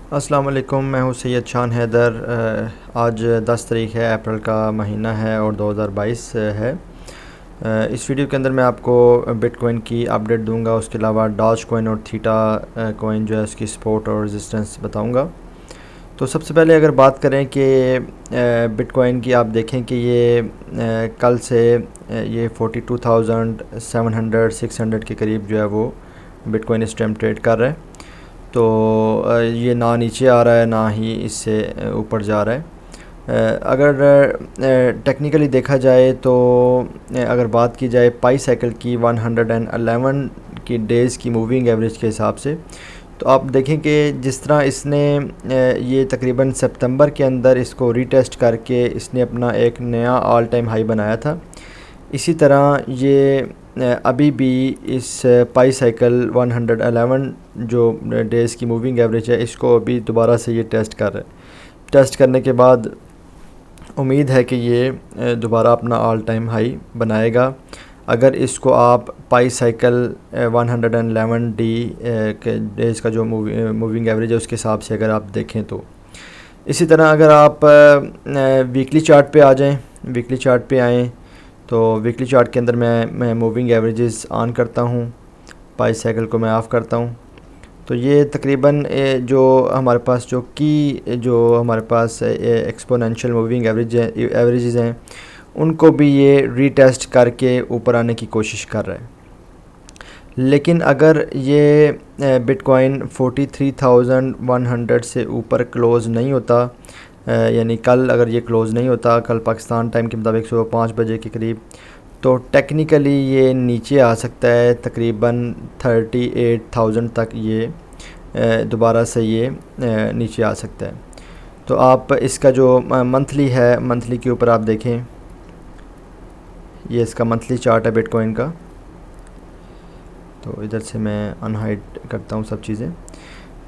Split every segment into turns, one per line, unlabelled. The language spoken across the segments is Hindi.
अस्सलाम वालेकुम, मैं हूँ सैयद शान हैदर। आज 10 तारीख़ है, अप्रैल का महीना है और 2022 है। इस वीडियो के अंदर मैं आपको बिटकॉइन की अपडेट दूंगा। उसके अलावा डॉज कॉइन और थीटा कॉइन जो है उसकी सपोर्ट और रेजिस्टेंस बताऊंगा। तो सबसे पहले अगर बात करें कि बिटकॉइन की, आप देखें कि ये कल से ये 42,700 600 के करीब जो है वो बिटकॉइन इस टाइम ट्रेड कर रहा है। तो ये ना नीचे आ रहा है ना ही इससे ऊपर जा रहा है। अगर टेक्निकली देखा जाए तो अगर बात की जाए पाई साइकिल की 111 की डेज़ की मूविंग एवरेज के हिसाब से, तो आप देखें कि जिस तरह इसने ये तकरीबन सितंबर के अंदर इसको रीटेस्ट करके इसने अपना एक नया ऑल टाइम हाई बनाया था, इसी तरह ये अभी भी इस पाई साइकिल 111 जो डेज़ की मूविंग एवरेज है इसको अभी दोबारा से ये टेस्ट कर रहा है। टेस्ट करने के बाद उम्मीद है कि ये दोबारा अपना ऑल टाइम हाई बनाएगा। अगर इसको आप पाई साइकिल 111 डी के डेज़ का जो मूविंग एवरेज है उसके हिसाब से अगर आप देखें तो। इसी तरह अगर आप वीकली चार्ट पे आ जाएं, वीकली चार्ट पे आएँ तो वीकली चार्ट के अंदर मैं मूविंग एवरेजेस ऑन करता हूँ, पाई साइकिल को मैं ऑफ़ करता हूँ। तो ये तकरीबन जो हमारे पास जो हमारे पास एक्सपोनेंशियल मूविंग एवरेजेस हैं उनको भी ये रीटेस्ट करके ऊपर आने की कोशिश कर रहा है। लेकिन अगर ये बिटकॉइन 43,100 से ऊपर क्लोज़ नहीं होता, यानी कल अगर ये क्लोज़ नहीं होता, कल पाकिस्तान टाइम के मुताबिक सुबह 5 बजे के करीब, तो टेक्निकली ये नीचे आ सकता है तकरीबन 38,000 तक। ये दोबारा से ये नीचे आ सकता है। तो आप इसका जो मंथली है, मंथली के ऊपर आप देखें, ये इसका मंथली चार्ट है बिटकॉइन का। तो इधर से मैं अनहाइड करता हूँ सब चीज़ें।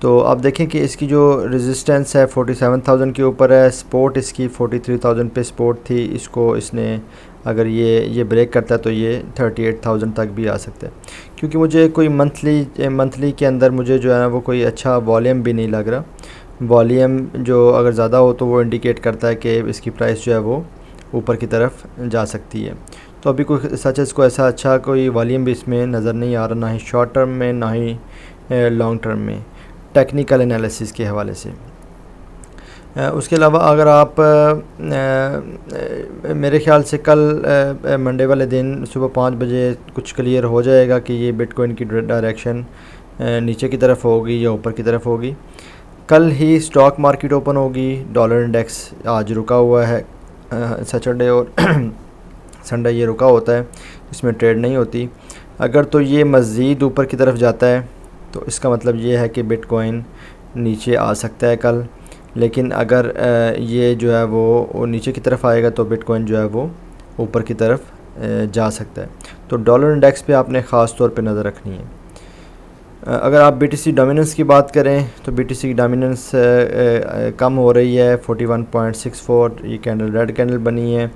तो आप देखें कि इसकी जो रेजिस्टेंस है 47,000 के ऊपर है, सपोर्ट इसकी 43,000 पे सपोर्ट थी। इसको इसने अगर ये ब्रेक करता है तो ये 38,000 तक भी आ सकता है। क्योंकि मुझे कोई मंथली के अंदर मुझे जो है ना वो कोई अच्छा वॉल्यूम भी नहीं लग रहा। वॉल्यूम जो अगर ज़्यादा हो तो वो इंडिकेट करता है कि इसकी प्राइस जो है वो ऊपर की तरफ जा सकती है। तो अभी कोई सच इसको ऐसा अच्छा कोई वॉल्यूम भी इसमें नज़र नहीं आ रहा, ना ही शॉर्ट टर्म में ना ही लॉन्ग टर्म में, टेक्निकल एनालिसिस के हवाले से। उसके अलावा अगर आप मेरे ख़्याल से कल मंडे वाले दिन सुबह 5 बजे कुछ क्लियर हो जाएगा कि ये बिटकॉइन की डायरेक्शन नीचे की तरफ होगी या ऊपर की तरफ होगी। कल ही स्टॉक मार्केट ओपन होगी। डॉलर इंडेक्स आज रुका हुआ है, सैटरडे और संडे ये रुका होता है, इसमें ट्रेड नहीं होती। अगर तो ये मज़ीद ऊपर की तरफ जाता है तो इसका मतलब ये है कि बिटकॉइन नीचे आ सकता है कल। लेकिन अगर ये जो है वो नीचे की तरफ आएगा तो बिटकॉइन जो है वो ऊपर की तरफ जा सकता है। तो डॉलर इंडेक्स पे आपने ख़ास तौर पे नज़र रखनी है। अगर आप BTC डोमिनेंस की बात करें तो BTC की डोमिनेंस कम हो रही है, 41.64। ये कैंडल रेड कैंडल बनी है,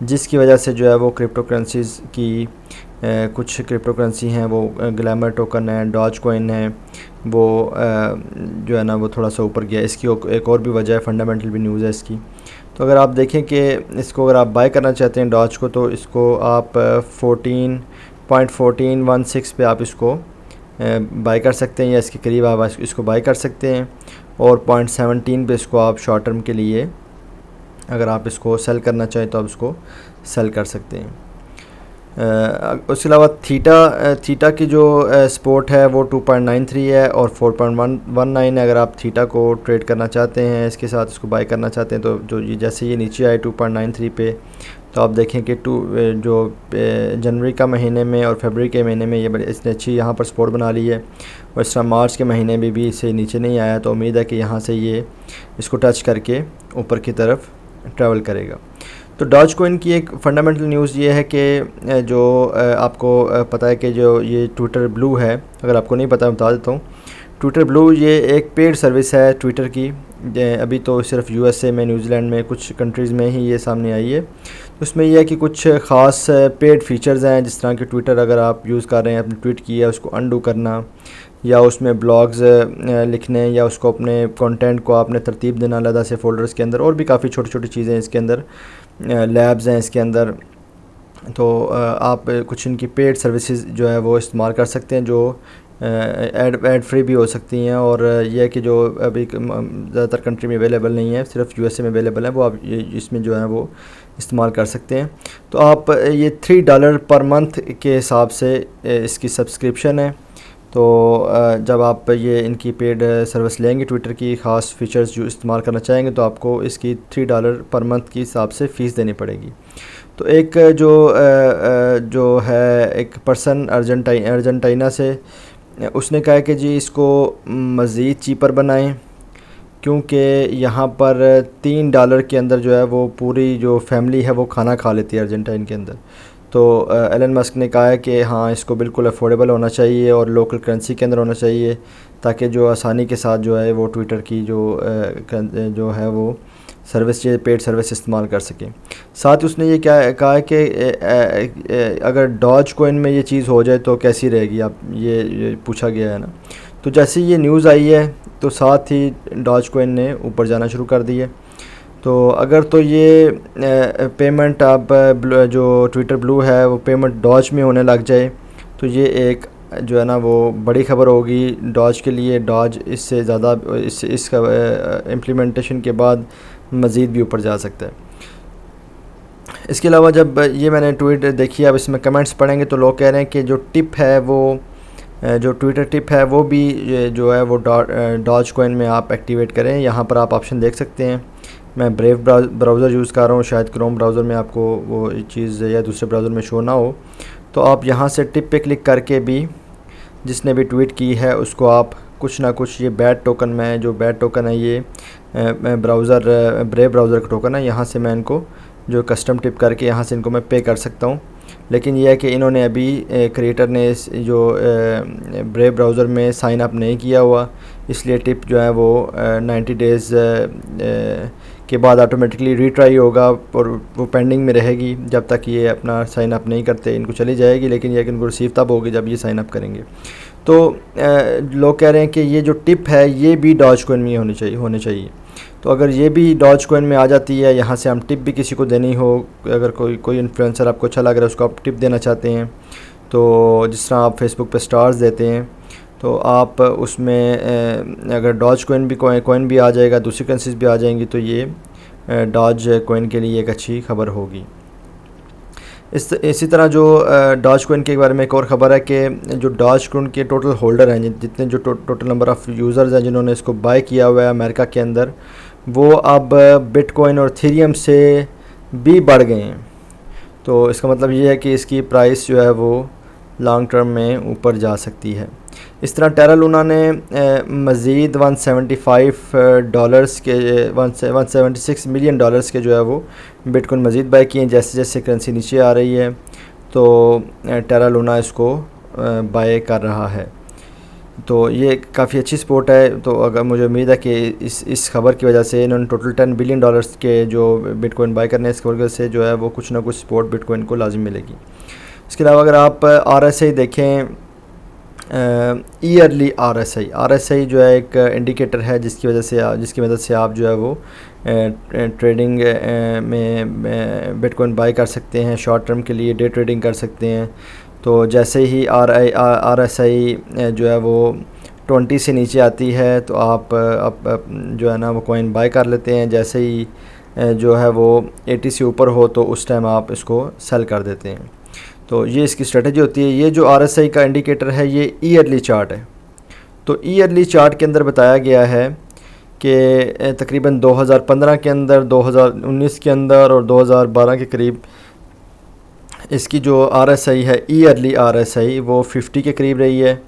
जिसकी वजह से जो है वो क्रिप्टो करेंसीज़ की कुछ क्रिप्टो करेंसी हैं, वो ग्लैमर टोकन है, डॉज कॉइन है, वो जो है ना वो थोड़ा सा ऊपर गया। इसकी एक और भी वजह है, फंडामेंटल भी न्यूज़ है इसकी। तो अगर आप देखें कि इसको अगर आप बाय करना चाहते हैं डॉज को, तो इसको आप 14.1416 पे आप इसको बाय कर सकते हैं, या इसके करीब आप इसको बाय कर सकते हैं। और 0.17 पे इसको आप शॉर्ट टर्म के लिए अगर आप इसको सेल करना चाहें तो आप इसको सेल कर सकते हैं। उसके अलावा थीटा की जो सपोर्ट है वो 2.93 है और 4.19 है। अगर आप थीटा को ट्रेड करना चाहते हैं, इसके साथ इसको बाय करना चाहते हैं, तो जो ये जैसे ये नीचे आए 2.93 पे, तो आप देखें कि जो जनवरी का महीने में और फरवरी के महीने में ये बड़ी इसने अच्छी यहाँ पर सपोर्ट बना ली है। और इस तरह मार्च के महीने में भी इसे नीचे नहीं आया, तो उम्मीद है कि यहाँ से ये इसको टच करके ऊपर की तरफ ट्रैवल करेगा। तो डॉज कॉइन की एक फंडामेंटल न्यूज़ ये है कि जो आपको पता है कि जो ये ट्विटर ब्लू है, अगर आपको नहीं पता बता देता हूँ। ट्विटर ब्लू ये एक पेड सर्विस है ट्विटर की। अभी तो सिर्फ USA में, न्यूजीलैंड में, कुछ कंट्रीज़ में ही ये सामने आई है। तो उसमें यह है कि कुछ ख़ास पेड फीचर्स हैं, जिस तरह के ट्विटर अगर आप यूज़ कर रहे हैं, अपने ट्वीट किया उसको अंडू करना, या उसमें ब्लॉग्स लिखने या उसको अपने कंटेंट को आपने तरतीब देना अलग से फ़ोल्डर्स के अंदर, और भी काफ़ी छोटी छोटी चीज़ें हैं इसके अंदर, लैब्स हैं इसके अंदर। तो आप कुछ इनकी पेड सर्विसेज जो है वो इस्तेमाल कर सकते हैं, जो एड फ्री भी हो सकती हैं, और यह है कि जो अभी ज़्यादातर कंट्री में अवेलेबल नहीं है, सिर्फ यूएसए में अवेलेबल है, वो आप इसमें जो है वो इस्तेमाल कर सकते हैं। तो आप ये $3 पर मंथ के हिसाब से इसकी सब्सक्रिप्शन है। तो जब आप ये इनकी पेड सर्विस लेंगे, ट्विटर की ख़ास फीचर्स जो इस्तेमाल करना चाहेंगे, तो आपको इसकी $3 पर मंथ के हिसाब से फ़ीस देनी पड़ेगी। तो एक जो है एक पर्सन अर्जेंटीना से, उसने कहा कि जी इसको मज़ीद चीपर बनाएं, क्योंकि यहाँ पर $3 के अंदर जो है वो पूरी जो फैमिली है वो खाना खा लेती है अर्जेंटीना के अंदर। तो एलन मस्क ने कहा है कि हाँ, इसको बिल्कुल अफोर्डेबल होना चाहिए और लोकल करेंसी के अंदर होना चाहिए, ताकि जो आसानी के साथ जो है वो ट्विटर की जो है वो सर्विस, ये पेड सर्विस इस्तेमाल कर सकें। साथ ही उसने ये क्या कहा है कि अगर डॉज कॉइन में ये चीज़ हो जाए तो कैसी रहेगी, आप ये पूछा गया है ना। तो जैसे ये न्यूज़ आई है तो साथ ही डॉज कॉइन ने ऊपर जाना शुरू कर दी है। तो अगर तो ये पेमेंट आप जो ट्विटर ब्लू है वो पेमेंट डॉज में होने लग जाए, तो ये एक जो है ना वो बड़ी ख़बर होगी डॉज के लिए। डॉज इससे ज़्यादा इसका इम्प्लीमेंटेशन के बाद मज़ीद भी ऊपर जा सकता है। इसके अलावा जब ये मैंने ट्वीट देखी, अब इसमें कमेंट्स पढ़ेंगे तो लोग कह रहे हैं कि जो टिप है वो जो ट्विटर टिप है वो भी जो है वो डॉज कॉइन में आप एक्टिवेट करें। यहाँ पर आप ऑप्शन देख सकते हैं। मैं ब्रेव ब्राउज़र यूज़ कर रहा हूँ, शायद क्रोम ब्राउज़र में आपको वो चीज़ या दूसरे ब्राउज़र में शो ना हो। तो आप यहाँ से टिप पे क्लिक करके भी जिसने भी ट्वीट की है उसको आप कुछ ना कुछ, ये बैड टोकन में जो बैड टोकन है ये ब्रेव ब्राउज़र का टोकन है, यहाँ से मैं इनको जो कस्टम टिप करके यहाँ से इनको मैं पे कर सकता हूँ। लेकिन यह है कि इन्होंने अभी क्रिएटर ने जो ब्रेव ब्राउज़र में साइन अप नहीं किया हुआ, इसलिए टिप जो है वो 90 डेज़ के बाद ऑटोमेटिकली रीट्राई होगा और वो पेंडिंग में रहेगी जब तक ये अपना साइन अप नहीं करते। इनको चली जाएगी, लेकिन यह कि इनको रिसीव तब होगी जब ये साइन अप करेंगे। तो लोग कह रहे हैं कि ये जो टिप है ये भी डॉज कॉइन में होनी चाहिए। तो अगर ये भी डॉज कॉइन में आ जाती है, यहाँ से हम टिप भी किसी को देनी हो, अगर कोई इन्फ्लुएंसर आपको अच्छा लग रहा है उसको आप टिप देना चाहते हैं, तो जिस तरह आप फेसबुक पे स्टार्स देते हैं, तो आप उसमें अगर डॉज कॉइन भी आ जाएगा, दूसरी करेंसीज भी आ जाएंगी, तो ये डॉज कॉइन के लिए एक अच्छी खबर होगी। इसी तरह जो डॉज कॉइन के बारे में एक और ख़बर है कि जो डॉज कॉइन के टोटल होल्डर हैं, जितने जो टोटल नंबर ऑफ़ यूज़र्स हैं जिन्होंने इसको बाय किया हुआ है अमेरिका के अंदर, वो अब बिटकॉइन और इथेरियम से भी बढ़ गए हैं। तो इसका मतलब ये है कि इसकी प्राइस जो है वो लॉन्ग टर्म में ऊपर जा सकती है। इस तरह टेरा लूना ने मज़ीद $176 मिलियन के जो है वो बिटकॉइन मज़ीद बाय किए हैं। जैसे जैसे करेंसी नीचे आ रही है तो टेरा लूना इसको बाय कर रहा है। तो ये काफ़ी अच्छी सपोर्ट है। तो अगर मुझे उम्मीद है कि इस खबर की वजह से इन्होंने टोटल $10 बिलियन के जो बिटकॉइन बाय करने इसकी वजह से जो है वो कुछ ना कुछ सपोर्ट बिटकॉइन को लाजिम मिलेगी। इसके अलावा अगर आप RSI देखें, ईयरली RSI जो है एक इंडिकेटर है जिसकी मदद से आप जो है वो ट्रेडिंग में बिटकॉइन बाय कर सकते हैं, शॉर्ट टर्म के लिए डे ट्रेडिंग कर सकते हैं। तो जैसे ही RSI जो है वो 20 से नीचे आती है तो आप जो है ना वो कॉइन बाय कर लेते हैं। जैसे ही जो है वो 80 से ऊपर हो तो उस टाइम आप इसको सेल कर देते हैं। तो ये इसकी स्ट्रेटजी होती है। ये जो RSI का इंडिकेटर है ये ईयरली चार्ट है। तो ईयरली चार्ट के अंदर बताया गया है कि तकरीबन 2015 के अंदर, 2019 के अंदर और 2012 के करीब इसकी जो RSI है, ईयरली RSI, वो 50 के करीब रही है।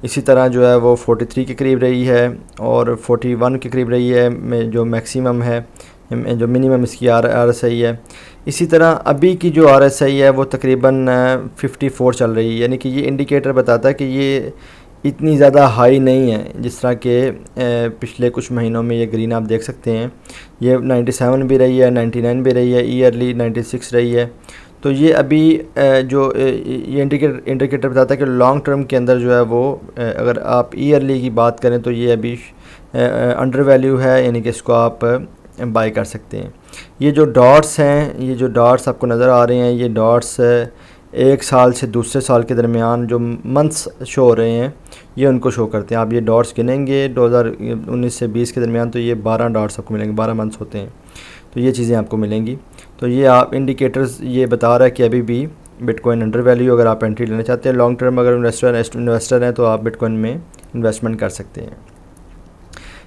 इसी तरह जो है वो 43 के करीब रही है और 41 के करीब रही है जो मैक्सिमम है, जो मिनिमम इसकी RSI है। इसी तरह अभी की जो RSI है वो तकरीबन 54 चल रही है। यानी कि ये इंडिकेटर बताता है कि ये इतनी ज़्यादा हाई नहीं है। जिस तरह के पिछले कुछ महीनों में ये ग्रीन आप देख सकते हैं, ये 97 भी रही है, 99 भी रही है, ईयरली 96 रही है। तो ये अभी जो ये इंडिकेटर बताता है कि लॉन्ग टर्म के अंदर जो है वो अगर आप ईयरली की बात करें तो ये अभी अंडर वैल्यू है, यानी कि इसको आप बाय कर सकते हैं। ये जो डॉट्स हैं, ये जो डॉट्स आपको नज़र आ रहे हैं, ये डॉट्स एक साल से दूसरे साल के दरमियान जो मंथ्स शो हो रहे हैं ये उनको शो करते हैं। आप ये डॉट्स गिनेंगे 2019 से 20 के दरमियान तो ये 12 डॉट्स आपको मिलेंगे, 12 मंथ्स होते हैं, तो ये चीज़ें आपको मिलेंगी। तो ये आप इंडिकेटर्स ये बता रहा है कि अभी भी बिटकॉइन अंडर वैल्यू, अगर आप एंट्री लेना चाहते हैं लॉन्ग टर्म, अगर इन्वेस्टर हैं तो आप बिटकॉइन में इन्वेस्टमेंट कर सकते हैं।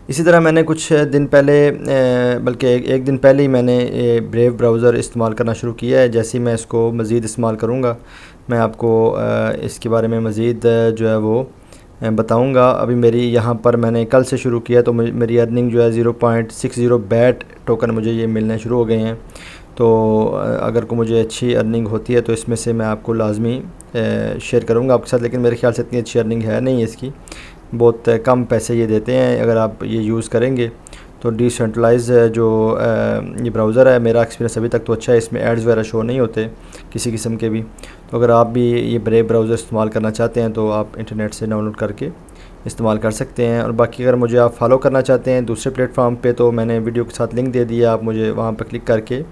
इसी तरह मैंने कुछ दिन पहले बल्कि एक दिन पहले ही मैंने ब्रेव ब्राउज़र इस्तेमाल करना शुरू किया है। जैसे ही मैं इसको मज़ीद इस्तेमाल करूँगा मैं आपको इसके बारे में मज़ीद जो है वो बताऊँगा। अभी मेरी यहाँ पर मैंने कल से शुरू किया तो मेरी अर्निंग जो है 0.60 बैट टोकन मुझे ये मिलने शुरू हो गए हैं। तो अगर को मुझे अच्छी अर्निंग होती है तो इसमें से मैं आपको लाजमी शेयर करूँगा आपके साथ, लेकिन मेरे ख्याल से इतनी अच्छी अर्निंग है नहीं इसकी, बहुत कम पैसे ये देते हैं। अगर आप ये यूज़ करेंगे तो डिसेंट्रलाइज जो ये ब्राउज़र है, मेरा एक्सपीरियंस अभी तक तो अच्छा है, इसमें एड्स वगैरह शो नहीं होते किसी किस्म के भी। तो अगर आप भी ये ब्रेव ब्राउज़र इस्तेमाल करना चाहते हैं तो आप इंटरनेट से डाउनलोड करके इस्तेमाल कर सकते हैं। और बाकी अगर मुझे आप फॉलो करना चाहते हैं दूसरे प्लेटफॉर्म पे तो मैंने वीडियो के साथ लिंक दे दिया, आप मुझे वहाँ पर क्लिक करके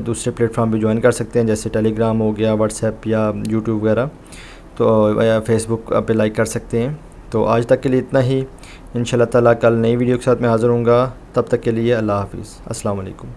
दूसरे प्लेटफॉर्म भी ज्वाइन कर सकते हैं, जैसे टेलीग्राम हो गया, व्हाट्सएप या यूट्यूब वगैरह, तो या फेसबुक पे लाइक कर सकते हैं। तो आज तक के लिए इतना ही, इंशाल्लाह ताला कल नई वीडियो के साथ मैं हाज़िर हूँगा। तब तक के लिए अल्लाह हाफ़िज़, अस्सलाम वालेकुम।